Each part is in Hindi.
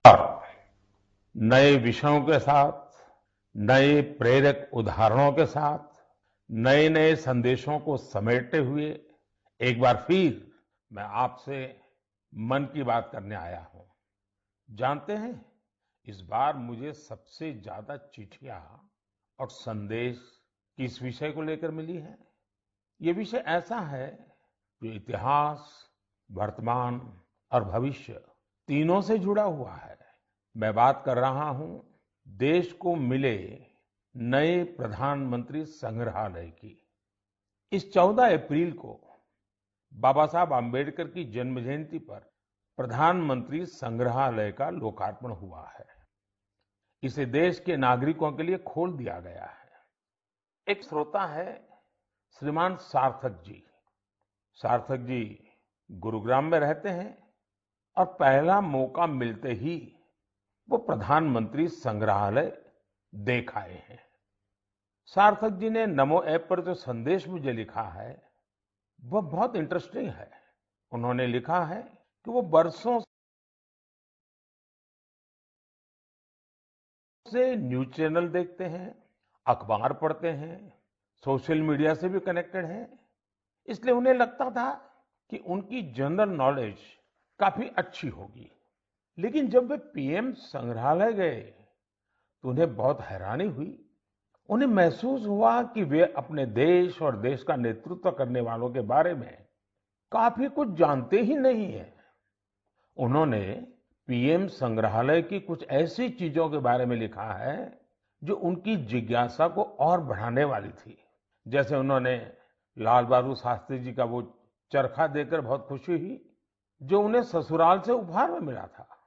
और नए विषयों के साथ, नए प्रेरक उदाहरणों के साथ, नए नए संदेशों को समेटते हुए एक बार फिर मैं आपसे मन की बात करने आया हूं। जानते हैं, इस बार मुझे सबसे ज्यादा चिट्ठियां और संदेश किस विषय को लेकर मिली है। ये विषय ऐसा है जो इतिहास, वर्तमान और भविष्य तीनों से जुड़ा हुआ है। मैं बात कर रहा हूं देश को मिले नए प्रधानमंत्री संग्रहालय की। इस 14 अप्रैल को बाबा साहब आम्बेडकर की जन्म जयंती पर प्रधानमंत्री संग्रहालय का लोकार्पण हुआ है। इसे देश के नागरिकों के लिए खोल दिया गया है। एक श्रोता है श्रीमान सार्थक जी। सार्थक जी गुरुग्राम में रहते हैं और पहला मौका मिलते ही वो प्रधानमंत्री संग्रहालय देख आए हैं। सार्थक जी ने नमो ऐप पर जो संदेश मुझे लिखा है वह बहुत इंटरेस्टिंग है। उन्होंने लिखा है कि वो बरसों से न्यूज चैनल देखते हैं, अखबार पढ़ते हैं, सोशल मीडिया से भी कनेक्टेड हैं। इसलिए उन्हें लगता था कि उनकी जनरल नॉलेज काफी अच्छी होगी। लेकिन जब वे पीएम संग्रहालय गए तो उन्हें बहुत हैरानी हुई। उन्हें महसूस हुआ कि वे अपने देश और देश का नेतृत्व करने वालों के बारे में काफी कुछ जानते ही नहीं है। उन्होंने पीएम संग्रहालय की कुछ ऐसी चीजों के बारे में लिखा है जो उनकी जिज्ञासा को और बढ़ाने वाली थी। जैसे उन्होंने लाल बहादुर शास्त्री जी का वो चरखा देखकर बहुत खुशी हुई जो उन्हें ससुराल से उपहार में मिला था।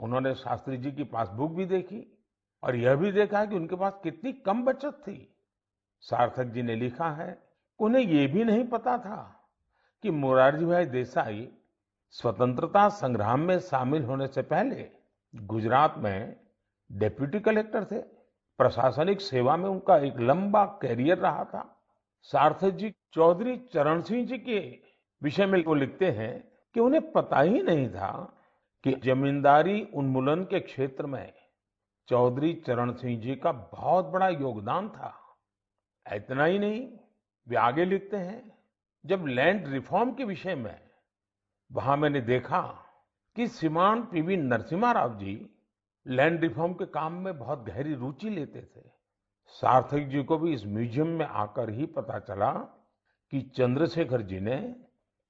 उन्होंने शास्त्री जी की पासबुक भी देखी और यह भी देखा कि उनके पास कितनी कम बचत थी। सार्थक जी ने लिखा है कि उन्हें ये भी नहीं पता था कि मोरारजी भाई देसाई स्वतंत्रता संग्राम में शामिल होने से पहले गुजरात में डिप्टी कलेक्टर थे। प्रशासनिक सेवा में उनका एक लंबा कैरियर रहा था। सार्थक जी चौधरी चरण सिंह जी के विषय में वो लिखते हैं कि उन्हें पता ही नहीं था कि जमींदारी उन्मूलन के क्षेत्र में चौधरी चरण सिंह जी का बहुत बड़ा योगदान था। इतना ही नहीं, वे आगे लिखते हैं, जब लैंड रिफॉर्म के विषय में वहां मैंने देखा कि श्रीमान PV Narasimha Rao ji land reform के काम में बहुत गहरी रुचि लेते थे। सार्थक जी को भी इस म्यूजियम में आकर ही पता चला कि चंद्रशेखर जी ने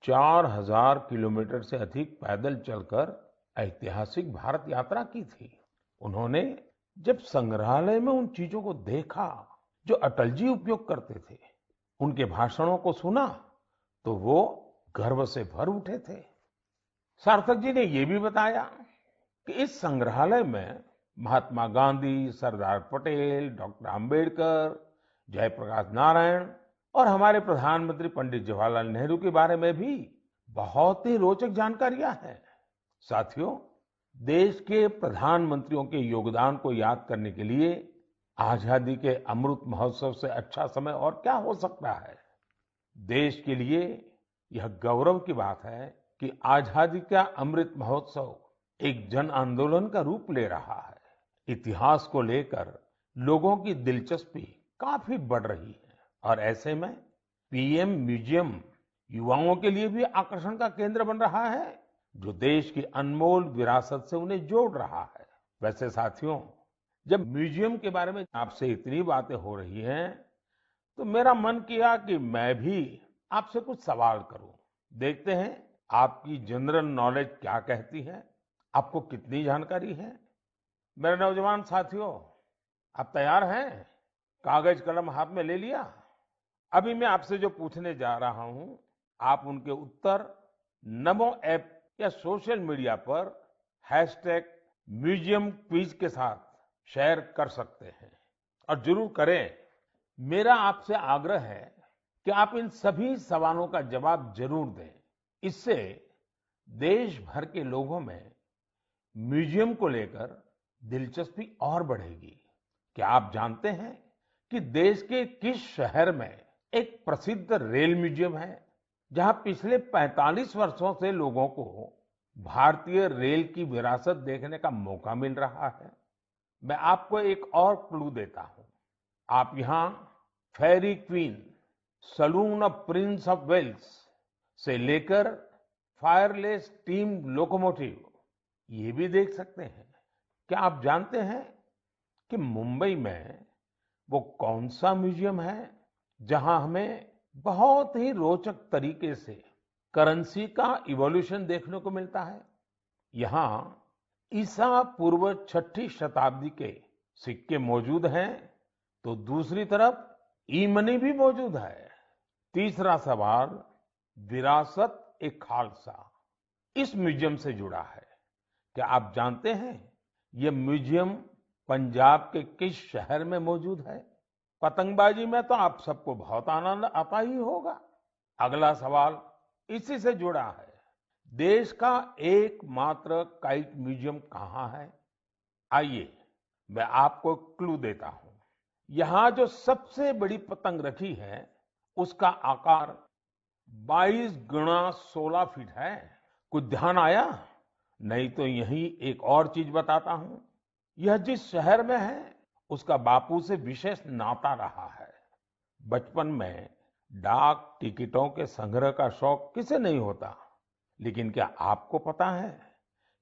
4000 किलोमीटर से अधिक पैदल चलकर ऐतिहासिक भारत यात्रा की थी। उन्होंने जब संग्रहालय में उन चीजों को देखा जो अटल जी उपयोग करते थे, उनके भाषणों को सुना, तो वो गर्व से भर उठे थे। सार्थक जी ने यह भी बताया कि इस संग्रहालय में महात्मा गांधी, सरदार पटेल, डॉक्टर अंबेडकर, जयप्रकाश नारायण और हमारे प्रधानमंत्री पंडित जवाहरलाल नेहरू के बारे में भी बहुत ही रोचक जानकारियां हैं। साथियों, देश के प्रधानमंत्रियों के योगदान को याद करने के लिए आजादी के अमृत महोत्सव से अच्छा समय और क्या हो सकता है। देश के लिए यह गौरव की बात है कि आजादी का अमृत महोत्सव एक जन आंदोलन का रूप ले रहा है। इतिहास को लेकर लोगों की दिलचस्पी काफी बढ़ रही है और ऐसे में पीएम म्यूजियम युवाओं के लिए भी आकर्षण का केंद्र बन रहा है, जो देश की अनमोल विरासत से उन्हें जोड़ रहा है। वैसे साथियों, जब म्यूजियम के बारे में आपसे इतनी बातें हो रही हैं, तो मेरा मन किया कि मैं भी आपसे कुछ सवाल करूं। देखते हैं आपकी जनरल नॉलेज क्या कहती है, आपको कितनी जानकारी है। मेरे नौजवान साथियों, आप तैयार हैं? कागज कलम हाथ में ले लिया? अभी मैं आपसे जो पूछने जा रहा हूं, आप उनके उत्तर नमो ऐप या सोशल मीडिया पर हैशटैग म्यूजियम क्विज के साथ शेयर कर सकते हैं और जरूर करें। मेरा आपसे आग्रह है कि आप इन सभी सवालों का जवाब जरूर दें। इससे देश भर के लोगों में म्यूजियम को लेकर दिलचस्पी और बढ़ेगी। क्या आप जानते हैं कि देश के किस शहर में एक प्रसिद्ध रेल म्यूजियम है, जहां पिछले 45 वर्षों से लोगों को भारतीय रेल की विरासत देखने का मौका मिल रहा है। मैं आपको एक और क्लू देता हूं। आप यहाँ ferry queen, saloon of Prince of Wales से लेकर फायरलेस स्टीम लोकोमोटिव ये भी देख सकते हैं। क्या आप जानते हैं कि मुंबई में वो कौन सा म्यूजियम है जहां हमें बहुत ही रोचक तरीके से करेंसी का इवोल्यूशन देखने को मिलता है? यहाँ ईसा पूर्व छठी शताब्दी के सिक्के मौजूद हैं, तो दूसरी तरफ ई मनी भी मौजूद है। तीसरा सवाल, विरासत ए खालसा इस म्यूजियम से जुड़ा है। क्या आप जानते हैं ये म्यूजियम पंजाब के किस शहर में मौजूद है? पतंगबाजी में तो आप सबको बहुत आनंद आता ही होगा। अगला सवाल इसी से जुड़ा है। देश का एकमात्र काइट म्यूजियम कहाँ है? आइए मैं आपको क्लू देता हूं। यहाँ जो सबसे बड़ी पतंग रखी है उसका आकार 22 गुणा 16 फीट है। कुछ ध्यान आया? नहीं तो यही एक और चीज बताता हूं। यह जिस शहर में है उसका बापू से विशेष नाता रहा है। बचपन में डाक टिकटों के संग्रह का शौक किसे नहीं होता, लेकिन क्या आपको पता है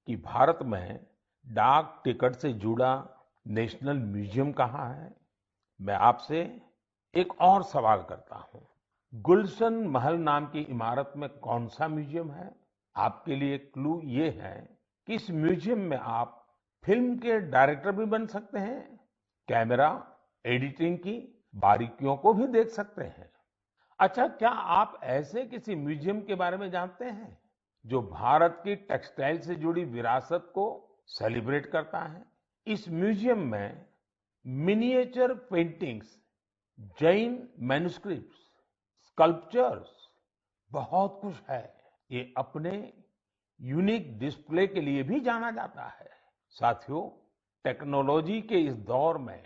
कि भारत में डाक टिकट से जुड़ा नेशनल म्यूजियम कहाँ है? मैं आपसे एक और सवाल करता हूं। गुलशन महल नाम की इमारत में कौन सा म्यूजियम है? आपके लिए क्लू ये है कि इस म्यूजियम में आप फिल्म के डायरेक्टर भी बन सकते हैं, कैमरा एडिटिंग की बारीकियों को भी देख सकते हैं। अच्छा, क्या आप ऐसे किसी म्यूजियम के बारे में जानते हैं जो भारत की टेक्सटाइल से जुड़ी विरासत को सेलिब्रेट करता है? इस म्यूजियम में miniature paintings, Jain manuscripts, sculptures, बहुत कुछ है। ये अपने यूनिक डिस्प्ले के लिए भी जाना जाता है। साथियों, टेक्नोलॉजी के इस दौर में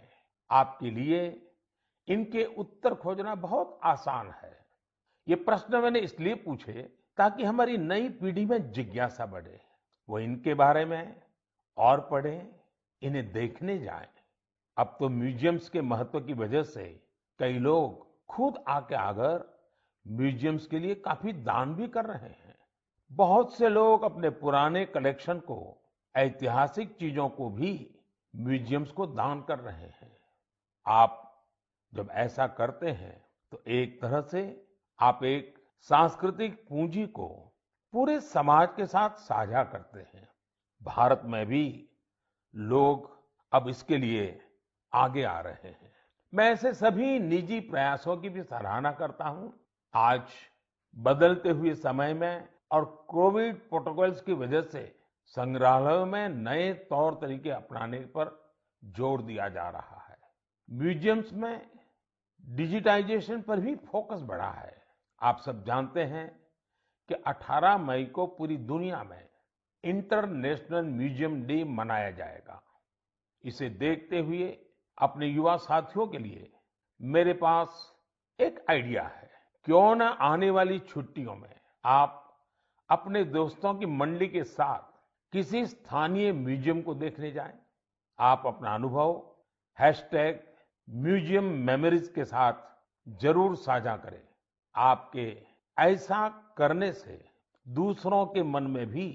आपके लिए इनके उत्तर खोजना बहुत आसान है। ये प्रश्न मैंने इसलिए पूछे ताकि हमारी नई पीढ़ी में जिज्ञासा बढ़े, वो इनके बारे में और पढ़ें, इन्हें देखने जाएं। अब तो म्यूजियम्स के महत्व की वजह से कई लोग खुद आके आकर म्यूजियम्स के लिए काफी दान भी कर रहे हैं। बहुत से लोग अपने पुराने कलेक्शन को, ऐतिहासिक चीजों को भी म्यूजियम्स को दान कर रहे हैं। आप जब ऐसा करते हैं तो एक तरह से आप एक सांस्कृतिक पूंजी को पूरे समाज के साथ साझा करते हैं। भारत में भी लोग अब इसके लिए आगे आ रहे हैं। मैं ऐसे सभी निजी प्रयासों की भी सराहना करता हूं। आज बदलते हुए समय में और कोविड प्रोटोकॉल्स की वजह से संग्रहालयों में नए तौर तरीके अपनाने पर जोर दिया जा रहा है। म्यूजियम्स में डिजिटाइजेशन पर भी फोकस बढ़ा है। आप सब जानते हैं कि 18 मई को पूरी दुनिया में इंटरनेशनल म्यूजियम डे मनाया जाएगा। इसे देखते हुए अपने युवा साथियों के लिए मेरे पास एक आइडिया है। क्यों न आने वाली छुट्टियों में आप अपने दोस्तों की मंडली के साथ किसी स्थानीय म्यूजियम को देखने जाएं। आप अपना अनुभव #म्यूजियम मेमोरीज के साथ जरूर साझा करें। आपके ऐसा करने से दूसरों के मन में भी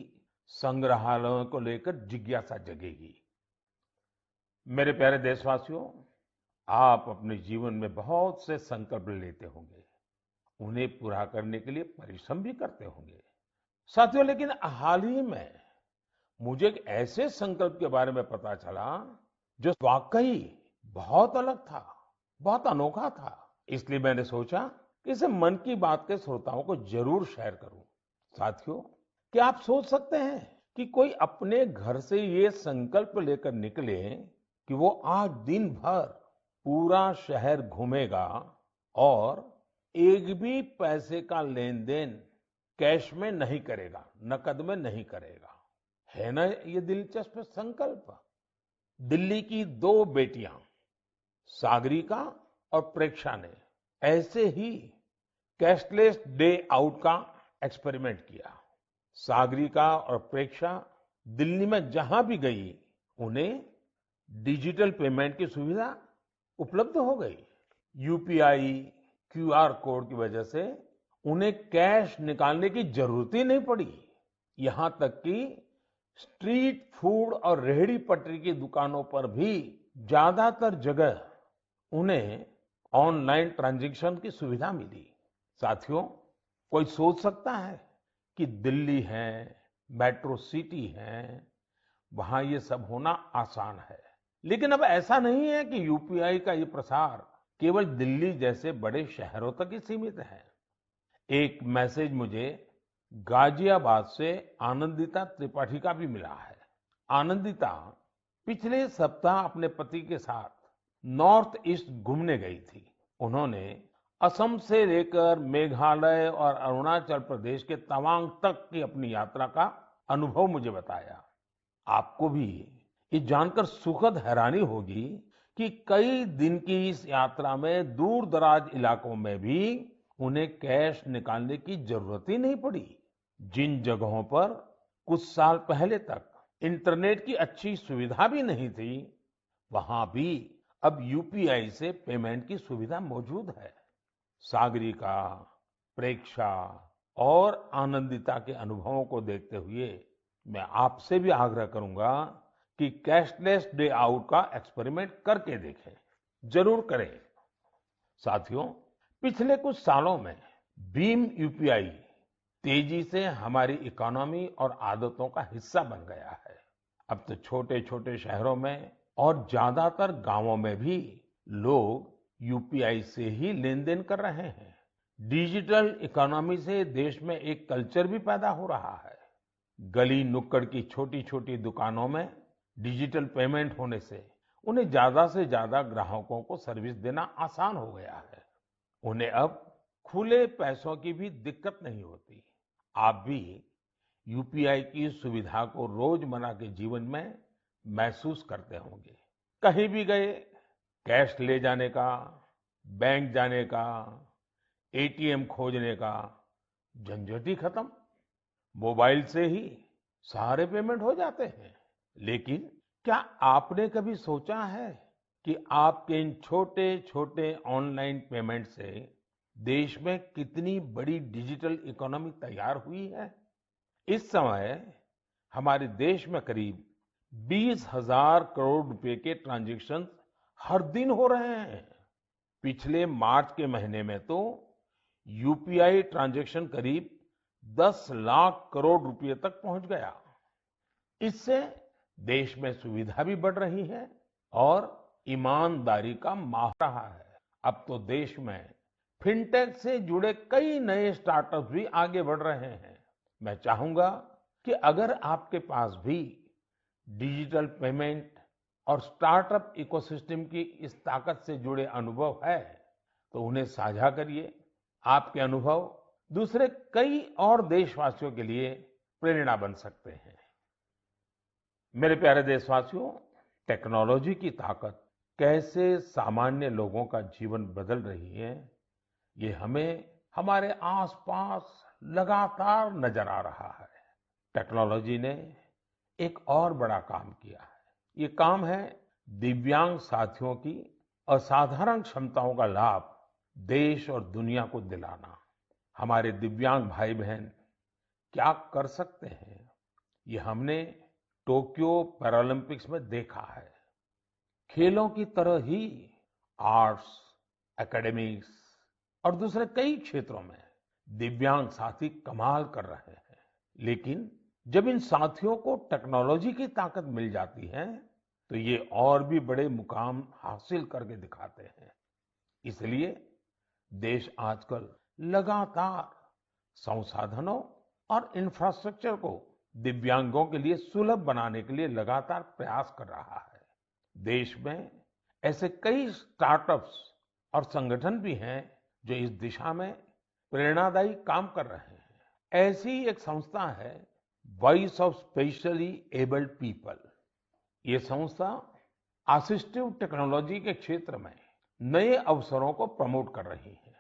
संग्रहालयों को लेकर जिज्ञासा जगेगी। मेरे प्यारे देशवासियों, आप अपने जीवन में बहुत से संकल्प लेते होंगे, उन्हें पूरा करने के लिए परिश्रम भी करते होंगे। साथियों, लेकिन हाल ही में मुझे एक ऐसे संकल्प के बारे में पता चला जो वाकई बहुत अलग था, बहुत अनोखा था। इसलिए मैंने सोचा कि इसे मन की बात के श्रोताओं को जरूर शेयर करूं। साथियों, क्या आप सोच सकते हैं कि कोई अपने घर से ये संकल्प लेकर निकले कि वो आज दिन भर पूरा शहर घूमेगा और एक भी पैसे का लेन देन कैश में नहीं करेगा, नकद में नहीं करेगा। है ना ये दिलचस्प संकल्प? दिल्ली की 2 बेटियां सागरिका और प्रेक्षा ने ऐसे ही कैशलेस डे आउट का एक्सपेरिमेंट किया। सागरिका और प्रेक्षा दिल्ली में जहां भी गई, उन्हें डिजिटल पेमेंट की सुविधा उपलब्ध हो गई। यूपीआई, क्यूआर कोड की वजह से उन्हें कैश निकालने की जरूरत ही नहीं पड़ी। यहां तक कि स्ट्रीट फूड और रेहड़ी पटरी की दुकानों पर भी ज्यादातर जगह उन्हें ऑनलाइन ट्रांजैक्शन की सुविधा मिली। साथियों, कोई सोच सकता है कि दिल्ली है, मेट्रो सिटी है, वहां ये सब होना आसान है। लेकिन अब ऐसा नहीं है कि यूपीआई का ये प्रसार केवल दिल्ली जैसे बड़े शहरों तक ही सीमित है। एक मैसेज मुझे गाजियाबाद से आनंदिता त्रिपाठी का भी मिला है। आनंदिता पिछले सप्ताह अपने पति के साथ नॉर्थ ईस्ट घूमने गई थी। उन्होंने असम से लेकर मेघालय और अरुणाचल प्रदेश के तवांग तक की अपनी यात्रा का अनुभव मुझे बताया। आपको भी ये जानकर सुखद हैरानी होगी कि कई दिन की इस यात्रा में दूर दराज इलाकों में भी उन्हें कैश निकालने की जरूरत ही नहीं पड़ी। जिन जगहों पर कुछ साल पहले तक इंटरनेट की अच्छी सुविधा भी नहीं थी, वहां भी अब यूपीआई से पेमेंट की सुविधा मौजूद है। सागरिका, प्रेक्षा और आनंदिता के अनुभवों को देखते हुए मैं आपसे भी आग्रह करूंगा कि कैशलेस डे आउट का एक्सपेरिमेंट करके देखें। जरूर करें। साथियों, पिछले कुछ सालों में भीम यूपीआई तेजी से हमारी इकोनॉमी और आदतों का हिस्सा बन गया है। अब तो छोटे छोटे शहरों में और ज्यादातर गांवों में भी लोग यूपीआई से ही लेन देन कर रहे हैं। डिजिटल इकोनॉमी से देश में एक कल्चर भी पैदा हो रहा है। गली नुक्कड़ की छोटी छोटी दुकानों में डिजिटल पेमेंट होने से उन्हें ज्यादा से ज्यादा ग्राहकों को सर्विस देना आसान हो गया है। उन्हें अब खुले पैसों की भी दिक्कत नहीं होती। आप भी यूपीआई की सुविधा को रोजमर्रा के जीवन में महसूस करते होंगे। कहीं भी गए, कैश ले जाने का, बैंक जाने का, एटीएम खोजने का झंझट ही खत्म। मोबाइल से ही सारे पेमेंट हो जाते हैं। लेकिन क्या आपने कभी सोचा है कि आपके इन छोटे छोटे ऑनलाइन पेमेंट से देश में कितनी बड़ी डिजिटल इकोनॉमी तैयार हुई है? इस समय हमारे देश में करीब 20,000 करोड़ रुपए के ट्रांजैक्शन हर दिन हो रहे हैं। पिछले मार्च के महीने में तो यूपीआई ट्रांजैक्शन करीब 10 लाख करोड़ रुपए तक पहुंच गया। इससे देश में सुविधा भी बढ़ रही है और ईमानदारी का माहौल रहा है। अब तो देश में फिनटेक से जुड़े कई नए स्टार्टअप्स भी आगे बढ़ रहे हैं। मैं चाहूंगा कि अगर आपके पास भी डिजिटल पेमेंट और स्टार्टअप इकोसिस्टम की इस ताकत से जुड़े अनुभव है, तो उन्हें साझा करिए। आपके अनुभव दूसरे कई और देशवासियों के लिए प्रेरणा बन सकते हैं। मेरे प्यारे देशवासियों, टेक्नोलॉजी की ताकत कैसे सामान्य लोगों का जीवन बदल रही है, ये हमें हमारे आसपास लगातार नजर आ रहा है। टेक्नोलॉजी ने एक और बड़ा काम किया है। ये काम है दिव्यांग साथियों की असाधारण क्षमताओं का लाभ देश और दुनिया को दिलाना। हमारे दिव्यांग भाई बहन क्या कर सकते हैं, ये हमने टोक्यो पैरालंपिक्स में देखा है। खेलों की तरह ही आर्ट्स, एकेडमिक्स और दूसरे कई क्षेत्रों में दिव्यांग साथी कमाल कर रहे हैं। लेकिन जब इन साथियों को टेक्नोलॉजी की ताकत मिल जाती है, तो ये और भी बड़े मुकाम हासिल करके दिखाते हैं। इसलिए देश आजकल लगातार संसाधनों और इंफ्रास्ट्रक्चर को दिव्यांगों के लिए सुलभ बनाने के लिए लगातार प्रयास कर रहा है। देश में ऐसे कई स्टार्टअप्स और संगठन भी हैं जो इस दिशा में प्रेरणादायी काम कर रहे हैं। ऐसी एक संस्था है voice of specially abled people. ये संस्था असिस्टिव टेक्नोलॉजी के क्षेत्र में नए अवसरों को प्रमोट कर रही है।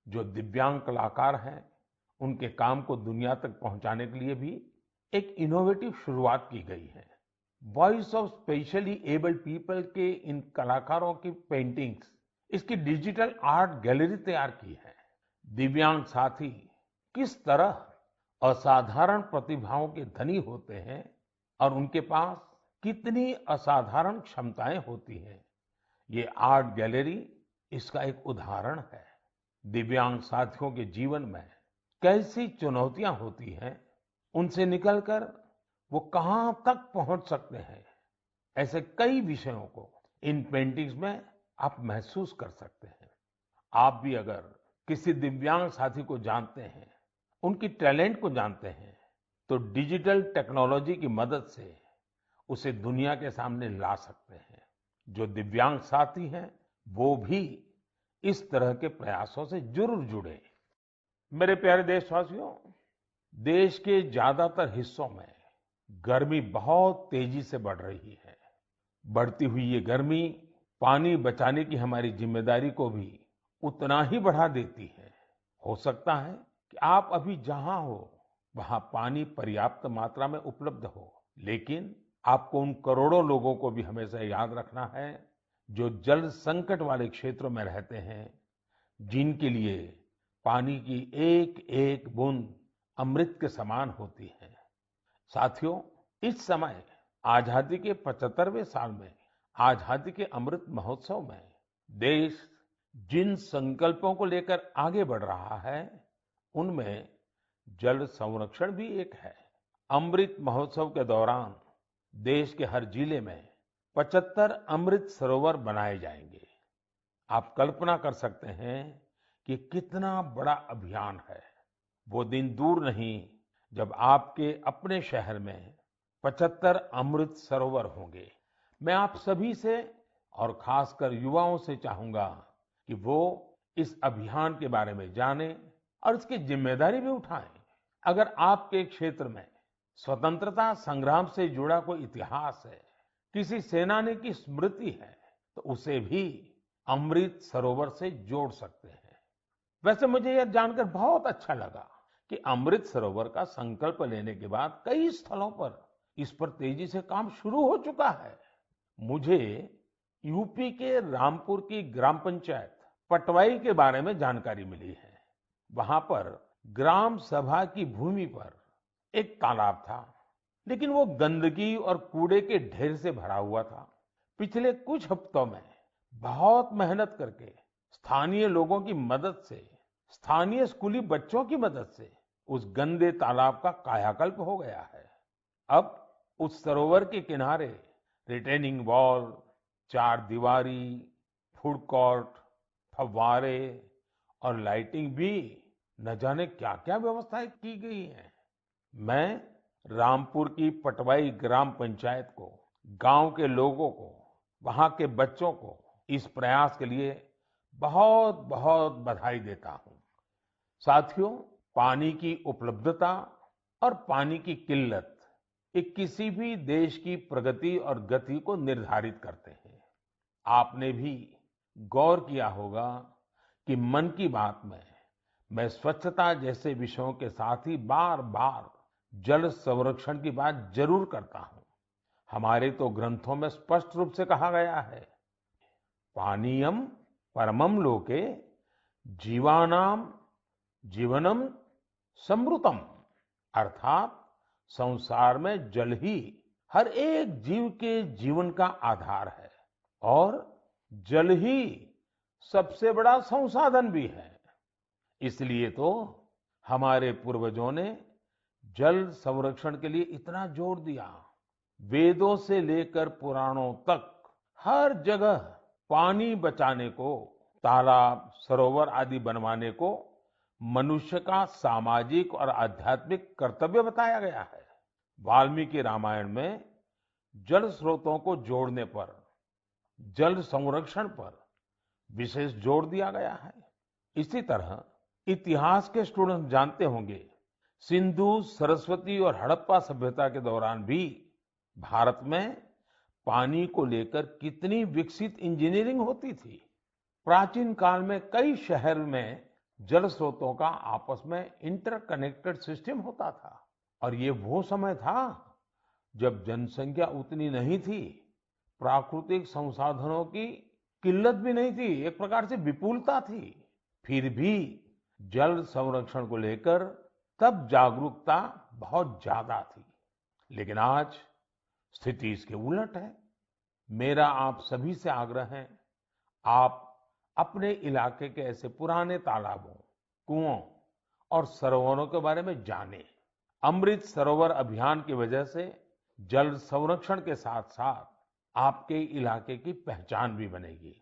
जो दिव्यांग कलाकार हैं, उनके काम को दुनिया तक पहुंचाने के लिए भी एक इनोवेटिव शुरुआत की गई है। Voice of specially abled people के इन कलाकारों की पेंटिंग्स, इसकी डिजिटल आर्ट गैलरी तैयार की है। दिव्यांग साथी किस तरह असाधारण प्रतिभाओं के धनी होते हैं और उनके पास कितनी असाधारण क्षमताएं होती हैं, ये आर्ट गैलरी इसका एक उदाहरण है। दिव्यांग साथियों के जीवन में कैसी चुनौतियां होती हैं, उनसे निकलकर वो कहां तक पहुंच सकते हैं, ऐसे कई विषयों को इन पेंटिंग्स में आप महसूस कर सकते हैं। आप भी अगर किसी दिव्यांग साथी को जानते हैं, उनकी टैलेंट को जानते हैं, तो डिजिटल टेक्नोलॉजी की मदद से उसे दुनिया के सामने ला सकते हैं। जो दिव्यांग साथी हैं, वो भी इस तरह के प्रयासों से जरूर जुड़े। मेरे प्यारे देशवासियों, देश के ज्यादातर हिस्सों में गर्मी बहुत तेजी से बढ़ रही है। बढ़ती हुई ये गर्मी पानी बचाने की हमारी जिम्मेदारी को भी उतना ही बढ़ा देती है। हो सकता है कि आप अभी जहां हो वहां पानी पर्याप्त मात्रा में उपलब्ध हो, लेकिन आपको उन करोड़ों लोगों को भी हमेशा याद रखना है जो जल संकट वाले क्षेत्रों में रहते हैं, जिनके लिए पानी की एक एक बूंद अमृत के समान होती है। साथियों, इस समय आजादी के 75वें साल में आजादी के अमृत महोत्सव में देश जिन संकल्पों को लेकर आगे बढ़ रहा है, उनमें जल संरक्षण भी एक है। अमृत महोत्सव के दौरान देश के हर जिले में 75 अमृत सरोवर बनाए जाएंगे। आप कल्पना कर सकते हैं कि कितना बड़ा अभियान है। वो दिन दूर नहीं जब आपके अपने शहर में 75 अमृत सरोवर होंगे। मैं आप सभी से और खासकर युवाओं से चाहूंगा कि वो इस अभियान के बारे में जानें और इसकी जिम्मेदारी भी उठाएं। अगर आपके क्षेत्र में स्वतंत्रता संग्राम से जुड़ा कोई इतिहास है, किसी सेनानी की स्मृति है, तो उसे भी अमृत सरोवर से जोड़ सकते हैं। वैसे मुझे यह जानकर बहुत अच्छा लगा कि अमृत सरोवर का संकल्प लेने के बाद कई स्थलों पर इस पर तेजी से काम शुरू हो चुका है। मुझे यूपी के रामपुर की ग्राम पंचायत पटवाई के बारे में जानकारी मिली है। वहां पर ग्राम सभा की भूमि पर एक तालाब था, लेकिन वो गंदगी और कूड़े के ढेर से भरा हुआ था। पिछले कुछ हफ्तों में बहुत मेहनत करके स्थानीय लोगों की मदद से, स्थानीय स्कूली बच्चों की मदद से उस गंदे तालाब का कायाकल्प हो गया है। अब उस सरोवर के किनारे रिटेनिंग वॉल, चार दीवारी, फूड कोर्ट, फव्वारे और लाइटिंग भी न जाने क्या-क्या व्यवस्थाएं की गई हैं। मैं रामपुर की पटवाई ग्राम पंचायत को, गांव के लोगों को, वहां के बच्चों को इस प्रयास के लिए बहुत बहुत बधाई देता हूं। साथियों, पानी की उपलब्धता और पानी की किल्लत ये किसी भी देश की प्रगति और गति को निर्धारित करते हैं। आपने भी गौर किया होगा कि मन की बात में मैं स्वच्छता जैसे विषयों के साथ ही बार बार जल संरक्षण की बात जरूर करता हूं। हमारे तो ग्रंथों में स्पष्ट रूप से कहा गया है, पानीयम परमम लोके जीवानाम जीवनम समृतम, अर्थात संसार में जल ही हर एक जीव के जीवन का आधार है और जल ही सबसे बड़ा संसाधन भी है। इसलिए तो हमारे पूर्वजों ने जल संरक्षण के लिए इतना जोर दिया। वेदों से लेकर पुराणों तक हर जगह पानी बचाने को, तालाब, सरोवर आदि बनवाने को मनुष्य का सामाजिक और आध्यात्मिक कर्तव्य बताया गया है। वाल्मीकि रामायण में जल स्रोतों को जोड़ने पर, जल संरक्षण पर विशेष जोर दिया गया है। इसी तरह इतिहास के स्टूडेंट जानते होंगे, सिंधु, सरस्वती और हड़प्पा सभ्यता के दौरान भी भारत में पानी को लेकर कितनी विकसित इंजीनियरिंग होती थी। प्राचीन काल में कई शहर में जल स्रोतों का आपस में इंटरकनेक्टेड सिस्टम होता था। और ये वो समय था जब जनसंख्या उतनी नहीं थी, प्राकृतिक संसाधनों की किल्लत भी नहीं थी, एक प्रकार से विपुलता थी। फिर भी जल संरक्षण को लेकर तब जागरूकता बहुत ज्यादा थी। लेकिन आज स्थिति इसके उलट है। मेरा आप सभी से आग्रह है, आप अपने इलाके के ऐसे पुराने तालाबों, कुओं और सरोवरों के बारे में जानें। अमृत सरोवर अभियान की वजह से जल संरक्षण के साथ साथ आपके इलाके की पहचान भी बनेगी।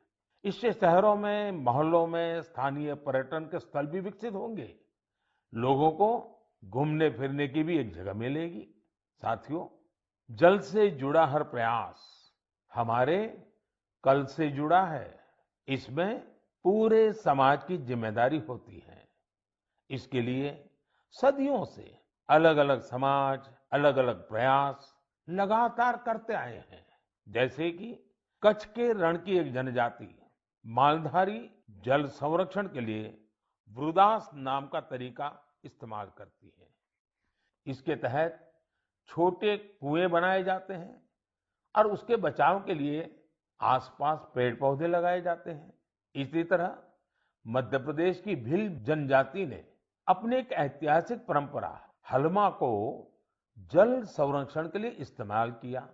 इससे शहरों में, मोहल्लों में स्थानीय पर्यटन के स्थल भी विकसित होंगे। लोगों को घूमने फिरने की भी एक जगह मिलेगी। साथियों, जल से जुड़ा हर प्रयास हमारे कल से जुड़ा है। इसमें पूरे समाज की जिम्मेदारी होती है। इसके लिए सदियों से अलग अलग समाज, अलग अलग प्रयास लगातार करते आए हैं। जैसे कि कच्छ के रण की एक जनजाति मालधारी जल संरक्षण के लिए वृदास नाम का तरीका इस्तेमाल करती है। इसके तहत छोटे कुएं बनाए जाते हैं और उसके बचाव के लिए आसपास पेड़ पौधे लगाए जाते हैं। इसी तरह मध्य प्रदेश की भील जनजाति ने अपनी एक ऐतिहासिक परंपरा हलमा को जल संरक्षण के लिए इस्तेमाल किया।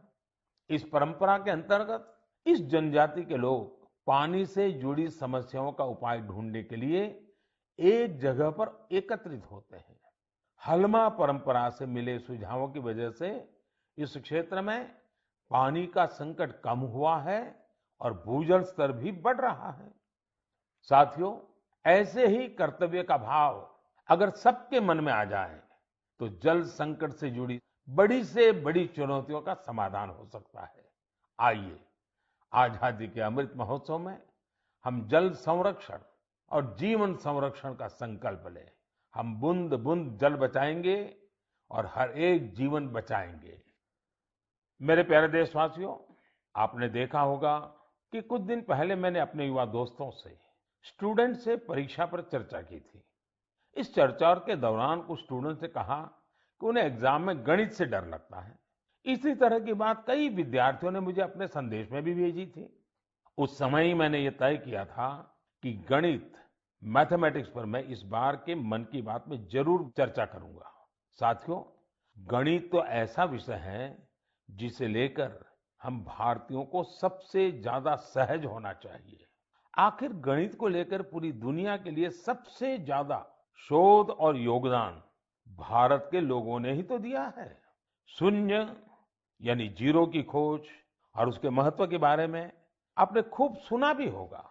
इस परंपरा के अंतर्गत इस जनजाति के लोग पानी से जुड़ी समस्याओं का उपाय ढूंढने के लिए एक जगह पर एकत्रित होते हैं। हलमा परंपरा से मिले सुझावों की वजह से इस क्षेत्र में पानी का संकट कम हुआ है और भूजल स्तर भी बढ़ रहा है। साथियों, ऐसे ही कर्तव्य का भाव अगर सबके मन में आ जाए तो जल संकट से जुड़ी बड़ी से बड़ी चुनौतियों का समाधान हो सकता है। आइए, आजादी के अमृत महोत्सव में हम जल संरक्षण और जीवन संरक्षण का संकल्प लें। हम बूंद बूंद जल बचाएंगे और हर एक जीवन बचाएंगे। मेरे प्यारे देशवासियों, आपने देखा होगा कि कुछ दिन पहले मैंने अपने युवा दोस्तों से, स्टूडेंट से परीक्षा पर चर्चा की थी। इस चर्चा के दौरान कुछ स्टूडेंट से कहा कि उन्हें एग्जाम में गणित से डर लगता है। इसी तरह की बात कई विद्यार्थियों ने मुझे अपने संदेश में भी भेजी थी। उस समय ही मैंने ये तय किया था कि गणित, मैथमेटिक्स पर मैं इस बार के मन की बात में जरूर चर्चा करूंगा। साथियों, गणित तो ऐसा विषय है जिसे लेकर हम भारतीयों को सबसे ज्यादा सहज होना चाहिए। आखिर गणित को लेकर पूरी दुनिया के लिए सबसे ज्यादा शोध और योगदान भारत के लोगों ने ही तो दिया है। शून्य यानी जीरो की खोज और उसके महत्व के बारे में आपने खूब सुना भी होगा।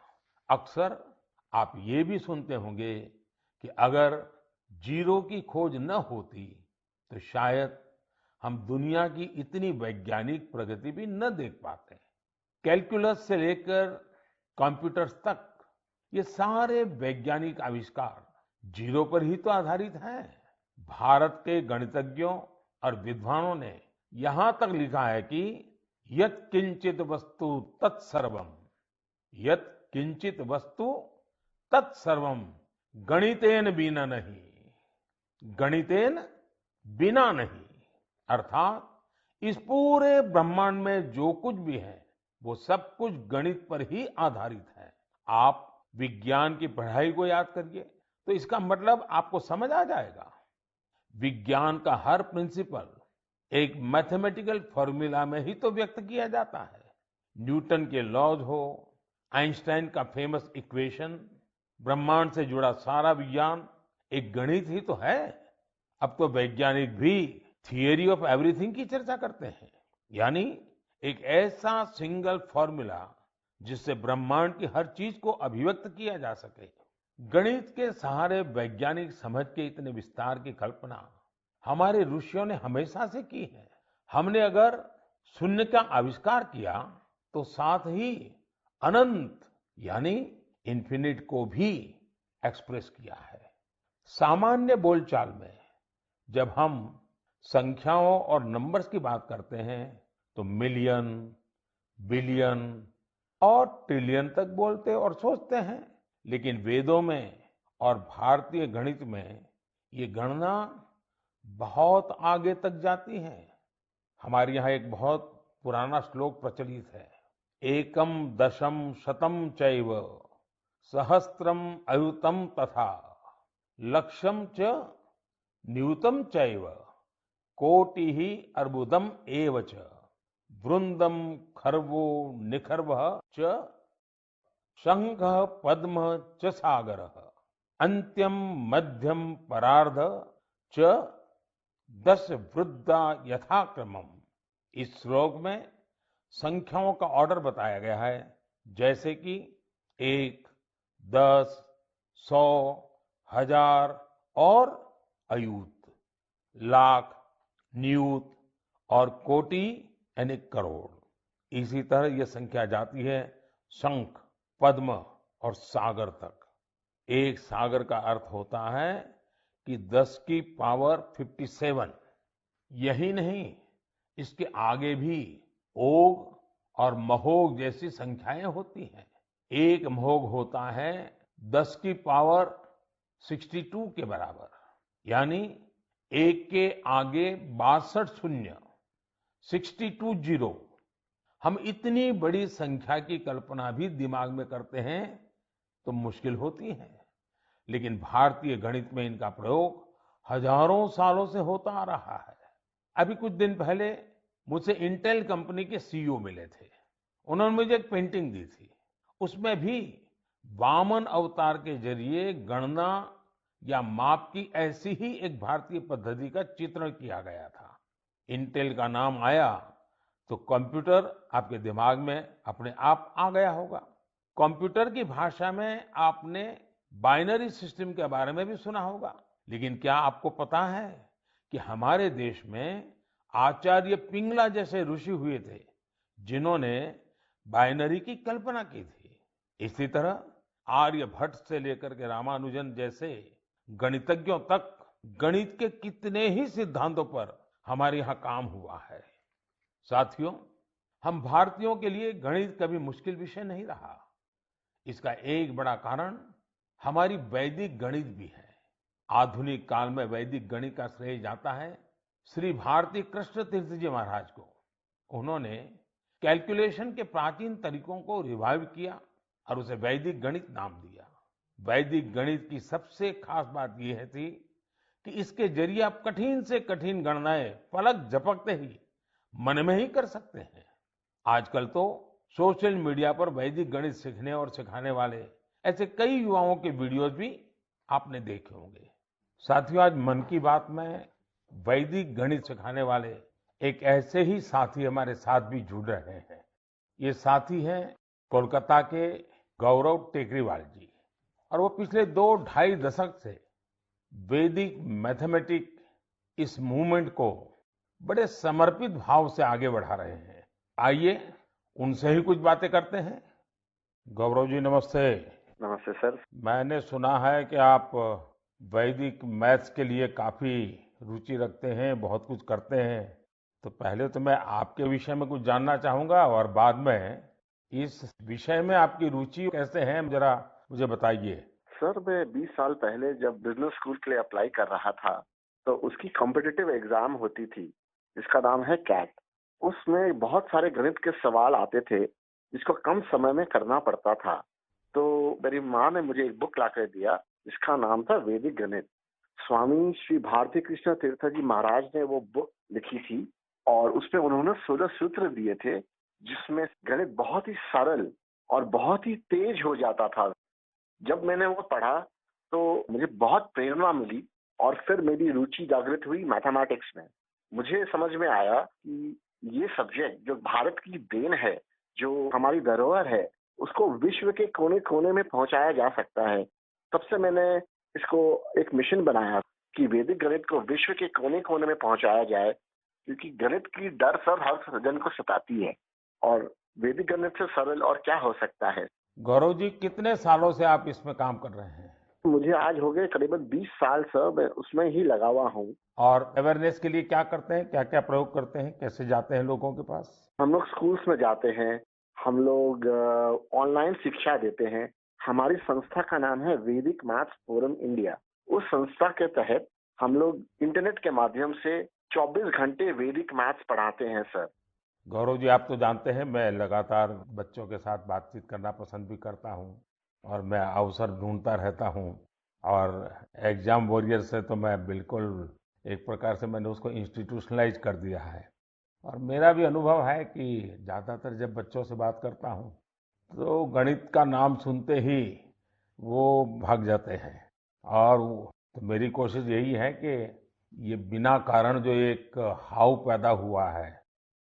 अक्सर आप ये भी सुनते होंगे कि अगर जीरो की खोज न होती तो शायद हम दुनिया की इतनी वैज्ञानिक प्रगति भी न देख पाते। कैलकुलस से लेकर कंप्यूटर्स तक ये सारे वैज्ञानिक आविष्कार जीरो पर ही तो आधारित हैं। भारत के गणितज्ञों और विद्वानों ने यहां तक लिखा है कि यत् किंचित वस्तु तत्सर्वम, यत् किंचित वस्तु तत्सर्वम गणितेन बिना नहीं, गणितेन बिना नहीं। अर्थात इस पूरे ब्रह्मांड में जो कुछ भी है वो सब कुछ गणित पर ही आधारित है। आप विज्ञान की पढ़ाई को याद करिए तो इसका मतलब आपको समझ आ जाएगा। विज्ञान का हर प्रिंसिपल एक मैथमेटिकल फॉर्मूला में ही तो व्यक्त किया जाता है। न्यूटन के लॉज हो, आइंस्टाइन का फेमस इक्वेशन, ब्रह्मांड से जुड़ा सारा विज्ञान एक गणित ही तो है। अब तो वैज्ञानिक भी थियरी ऑफ एवरीथिंग की चर्चा करते हैं, यानी एक ऐसा सिंगल फॉर्मूला जिससे ब्रह्मांड की हर चीज को अभिव्यक्त किया जा सके। गणित के सहारे वैज्ञानिक समझ के इतने विस्तार की कल्पना हमारे ऋषियों ने हमेशा से की है। हमने अगर शून्य का आविष्कार किया तो साथ ही अनंत यानी इन्फिनिट को भी एक्सप्रेस किया है। सामान्य बोलचाल में जब हम संख्याओं और नंबर्स की बात करते हैं तो मिलियन, बिलियन और ट्रिलियन तक बोलते और सोचते हैं। लेकिन वेदों में और भारतीय गणित में ये गणना बहुत आगे तक जाती है। हमारे यहाँ एक बहुत पुराना श्लोक प्रचलित है, एकम दशम शतम चैव सहस्त्रम अयुतम तथा लक्षम च न्यूतम चैव कोटि ही अर्बुदम एव च वृंदम खर्वो निखर्व च शंख पद्म च सागर अंत्यम मध्यम परार्ध च दश वृद्धा यथाक्रमम। इस श्लोक में संख्याओं का ऑर्डर बताया गया है, जैसे कि 1, 10, 100, हजार और अयूत, लाख, नियूत और कोटि यानी करोड़। इसी तरह ये संख्या जाती है शंख, पद्म और सागर तक। एक सागर का अर्थ होता है कि 10 की पावर 57। यही नहीं, इसके आगे भी ओघ और महोघ जैसी संख्याएं होती हैं। एक महोघ होता है 10 की पावर 62 के बराबर, यानी एक के आगे 62 शून्य, 62 जीरो। हम इतनी बड़ी संख्या की कल्पना भी दिमाग में करते हैं तो मुश्किल होती है, लेकिन भारतीय गणित में इनका प्रयोग हजारों सालों से होता आ रहा है। अभी कुछ दिन पहले मुझसे इंटेल कंपनी के सीईओ मिले थे। उन्होंने मुझे एक पेंटिंग दी थी, उसमें भी वामन अवतार के जरिए गणना या माप की ऐसी ही एक भारतीय पद्धति का चित्रण किया गया था। इंटेल का नाम आया तो कंप्यूटर आपके दिमाग में अपने आप आ गया होगा। कंप्यूटर की भाषा में आपने बाइनरी सिस्टम के बारे में भी सुना होगा, लेकिन क्या आपको पता है कि हमारे देश में आचार्य पिंगला जैसे ऋषि हुए थे जिन्होंने बाइनरी की कल्पना की थी। इसी तरह आर्यभट्ट से लेकर के रामानुजन जैसे गणितज्ञों तक गणित के कितने ही सिद्धांतों पर हमारे यहाँ काम हुआ है। साथियों, हम भारतीयों के लिए गणित कभी मुश्किल विषय नहीं रहा। इसका एक बड़ा कारण हमारी वैदिक गणित भी है। आधुनिक काल में वैदिक गणित का श्रेय जाता है श्री भारती कृष्ण तीर्थ जी महाराज को। उन्होंने कैलकुलेशन के प्राचीन तरीकों को रिवाइव किया और उसे वैदिक गणित नाम दिया। वैदिक गणित की सबसे खास बात यह थी कि इसके जरिए आप कठिन से कठिन गणनाएं पलक झपकते ही मन में ही कर सकते हैं। आजकल तो सोशल मीडिया पर वैदिक गणित सीखने और सिखाने वाले ऐसे कई युवाओं के वीडियोस भी आपने देखे होंगे। साथियों, आज मन की बात में वैदिक गणित सिखाने वाले एक ऐसे ही साथी हमारे साथ भी जुड़ रहे हैं। ये साथी हैं कोलकाता के गौरव टेकरीवाल जी, और वो पिछले 2-2.5 दशक से वैदिक मैथमेटिक इस मूवमेंट को बड़े समर्पित भाव से आगे बढ़ा रहे हैं। आइए उनसे ही कुछ बातें करते हैं। गौरव जी, नमस्ते। नमस्ते सर। मैंने सुना है कि आप वैदिक मैथ्स के लिए काफी रुचि रखते हैं, बहुत कुछ करते हैं। तो पहले तो मैं आपके विषय में कुछ जानना चाहूंगा और बाद में इस विषय में आपकी रुचि कैसे है, जरा मुझे बताइए। सर, मैं 20 साल पहले जब बिजनेस स्कूल के लिए अप्लाई कर रहा था तो उसकी कॉम्पिटिटिव एग्जाम होती थी जिसका नाम है कैट। उसमें बहुत सारे गणित के सवाल आते थे जिसको कम समय में करना पड़ता था। तो मेरी माँ ने मुझे एक बुक ला कर दिया जिसका नाम था वैदिक गणित। स्वामी श्री भारती कृष्ण तीर्थ जी महाराज ने वो बुक लिखी थी और उसमें उन्होंने 16 सूत्र दिए थे जिसमें गणित बहुत ही सरल और बहुत ही तेज हो जाता था। जब मैंने वो पढ़ा तो मुझे बहुत प्रेरणा मिली और फिर मेरी रुचि जागृत हुई मैथमेटिक्स में। मुझे समझ में आया कि ये सब्जेक्ट जो भारत की देन है, जो हमारी धरोहर है, उसको विश्व के कोने कोने में पहुंचाया जा सकता है। तब से मैंने इसको एक मिशन बनाया कि वैदिक गणित को विश्व के कोने कोने में पहुंचाया जाए, क्योंकि गणित की डर सर हर जन को सताती है और वैदिक गणित से सरल और क्या हो सकता है। गौरव जी, कितने सालों से आप इसमें काम कर रहे हैं? मुझे आज हो गए करीबन 20 साल सर, मैं उसमें ही लगा हुआ हूँ। और अवेयरनेस के लिए क्या करते हैं, क्या क्या प्रयोग करते हैं, कैसे जाते हैं लोगों के पास? हम लोग स्कूल्स में जाते हैं, हम लोग ऑनलाइन शिक्षा देते हैं, हमारी संस्था का नाम है वैदिक मैथ्स फोरम इंडिया। उस संस्था के तहत हम लोग इंटरनेट के माध्यम से 24 घंटे वैदिक मैथ्स पढ़ाते हैं सर। गौरव जी, आप तो जानते हैं मैं लगातार बच्चों के साथ बातचीत करना पसंद भी करता हूं और मैं अवसर ढूंढता रहता हूं। और एग्जाम वॉरियर से तो मैं बिल्कुल एक प्रकार से मैंने उसको इंस्टीट्यूशनलाइज कर दिया है। और मेरा भी अनुभव है कि ज़्यादातर जब बच्चों से बात करता हूं तो गणित का नाम सुनते ही वो भाग जाते हैं। और तो मेरी कोशिश यही है कि ये बिना कारण जो एक हाव पैदा हुआ है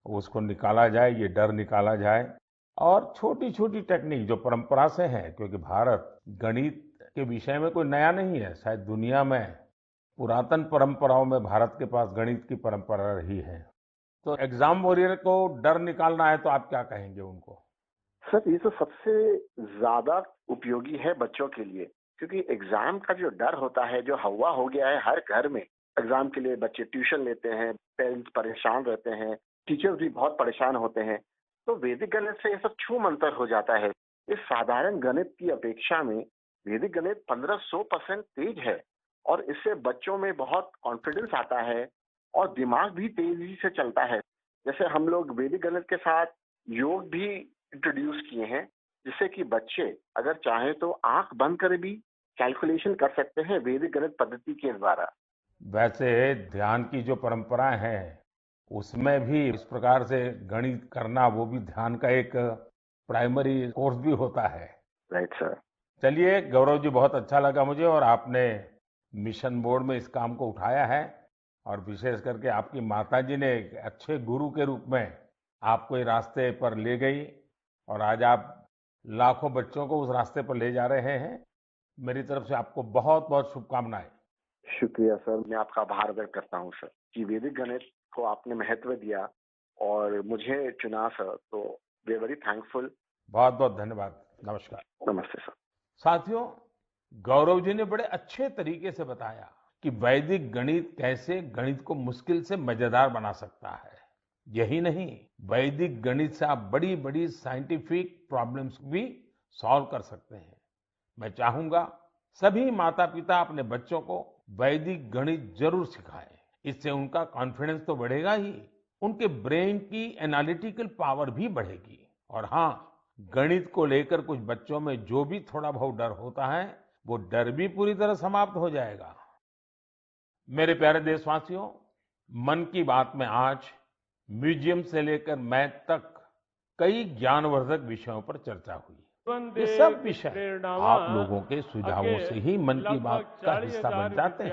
उसको निकाला जाए, ये डर निकाला जाए। और छोटी छोटी टेक्निक जो परंपरा से है, क्योंकि भारत गणित के विषय में कोई नया नहीं है, शायद दुनिया में पुरातन परंपराओं में भारत के पास गणित की परंपरा रही है। तो एग्जाम वॉरियर को डर निकालना है तो आप क्या कहेंगे उनको? सर ये तो सबसे ज्यादा उपयोगी है बच्चों के लिए, क्योंकि एग्जाम का जो डर होता है, जो हवा हो गया है हर घर में। एग्जाम के लिए बच्चे ट्यूशन लेते हैं, पेरेंट्स परेशान रहते हैं, टीचर्स भी बहुत परेशान होते हैं। तो वैदिक गणित से ये सब छू मंतर हो जाता है। इस साधारण गणित की अपेक्षा में वैदिक गणित 1500% तेज है, और इससे बच्चों में बहुत कॉन्फिडेंस आता है और दिमाग भी तेजी से चलता है। जैसे हम लोग वैदिक गणित के साथ योग भी इंट्रोड्यूस किए हैं, जिससे कि बच्चे अगर चाहें तो आंख बंद कर भी कैलकुलेशन कर सकते हैं वैदिक गणित पद्धति के द्वारा। वैसे ध्यान की जो परंपरा है उसमें भी इस प्रकार से गणित करना, वो भी ध्यान का एक प्राइमरी कोर्स भी होता है। Right sir. चलिए गौरव जी, बहुत अच्छा लगा मुझे, और आपने मिशन मोड में इस काम को उठाया है। और विशेष करके आपकी माताजी ने एक अच्छे गुरु के रूप में आपको ये रास्ते पर ले गई, और आज आप लाखों बच्चों को उस रास्ते पर ले जा रहे हैं। मेरी तरफ से आपको बहुत बहुत शुभकामनाएं। शुक्रिया सर, मैं आपका आभार व्यक्त करता हूँ सर कि वैदिक गणित को आपने महत्व दिया और मुझे चुना सर। तो वी आर वेरी थैंकफुल। बहुत बहुत धन्यवाद। नमस्कार। नमस्ते सर। साथियों, गौरव जी ने बड़े अच्छे तरीके से बताया कि वैदिक गणित कैसे गणित को मुश्किल से मजेदार बना सकता है। यही नहीं, वैदिक गणित से आप बड़ी बड़ी साइंटिफिक प्रॉब्लम्स भी सॉल्व कर सकते हैं। मैं चाहूंगा सभी माता पिता अपने बच्चों को वैदिक गणित जरूर सिखाएं। इससे उनका कॉन्फिडेंस तो बढ़ेगा ही, उनके ब्रेन की एनालिटिकल पावर भी बढ़ेगी। और हाँ, गणित को लेकर कुछ बच्चों में जो भी थोड़ा बहुत डर होता है, वो डर भी पूरी तरह समाप्त हो जाएगा। मेरे प्यारे देशवासियों, मन की बात में आज म्यूजियम से लेकर मैथ तक कई ज्ञानवर्धक विषयों पर चर्चा हुई। ये सब विषय आप लोगों के सुझावों से ही मन की बात का हिस्सा बन जाते हैं।